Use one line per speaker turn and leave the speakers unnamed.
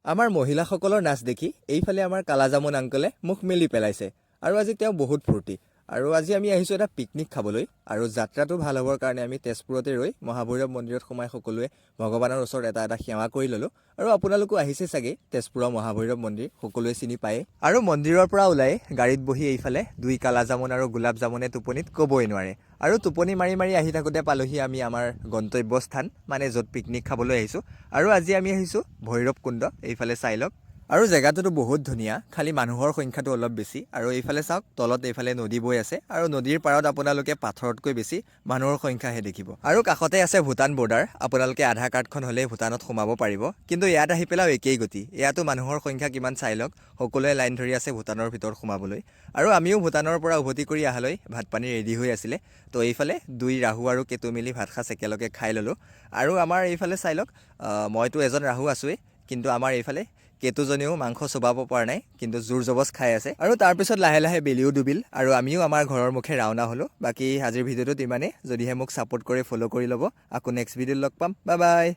আমাৰ মহিলাসকলৰ নাচ দেখি এইফালে আমাৰ কালাজামুন আংকলে মুখ মেলি পেলাইছে আৰু আজি তেওঁ বহুত ফূৰ্তি আৰু আজি আমি আহিছোঁ এটা পিকনিক খাবলৈ আৰু যাত্ৰাটো ভাল হ'বৰ কাৰণে আমি তেজপুৰতে ৰৈ মহাভৈৰৱ মন্দিৰত সোমাই সকলোৱে ভগৱানৰ ওচৰত এটা এটা সেৱা কৰি ল'লোঁ আৰু আপোনালোকো আহিছে চাগে তেজপুৰৰ মহাভৈৰৱ মন্দিৰ সকলোৱে চিনি পায়ে আৰু মন্দিৰৰ পৰা ওলাই গাড়ীত বহি এইফালে দুই কালাজামুন আৰু গোলাপ জামুনে টোপনিত ক'বই নোৱাৰে আৰু টোপনি মাৰি মাৰি আহি থাকোঁতে পালোহি আমি আমাৰ গন্তব্যস্থান মানে য'ত পিকনিক খাবলৈ আহিছোঁ আৰু আজি আমি আহিছোঁ ভৈৰৱ কুণ্ড এইফালে চাই লওক আৰু জেগাটোতো বহুত ধুনীয়া খালি মানুহৰ সংখ্যাটো অলপ বেছি আৰু এইফালে চাওক তলত এইফালে নদী বৈ আছে আৰু নদীৰ পাৰত আপোনালোকে পাথৰতকৈ বেছি মানুহৰ সংখ্যাহে দেখিব আৰু কাষতে আছে ভূটান বৰ্ডাৰ আপোনালোকে আধাৰ কাৰ্ডখন হ'লেই ভূটানত সোমাব পাৰিব কিন্তু ইয়াত আহি পেলাও একেই গতি ইয়াতো মানুহৰ সংখ্যা কিমান চাই লওক সকলোৱে লাইন ধৰি আছে ভূটানৰ ভিতৰত সোমাবলৈ আৰু আমিও ভূটানৰ পৰা উভতি কৰি অহালৈ ভাত পানী ৰেডি হৈ আছিলে তো এইফালে দুই ৰাহু আৰু কেতু মিলি ভাত সাজ একেলগে খাই ল'লোঁ আৰু আমাৰ এইফালে চাই লওক মইতো এজন ৰাহু আছোৱেই কিন্তু আমাৰ এইফালে কেতুজনেও মাংস চুবাব পৰা নাই কিন্তু জোৰ জবজ খাই আছে আৰু তাৰপিছত লাহে লাহে বেলিও ডুবিল আৰু আমিও আমাৰ ঘৰৰ মুখে ৰাওনা হ'লোঁ বাকী আজিৰ ভিডিঅ'টোত ইমানেই যদিহে মোক ছাপোৰ্ট কৰি ফ'ল' কৰি ল'ব আকৌ নেক্সট ভিডিঅ'ত লগ পাম বাই বাই।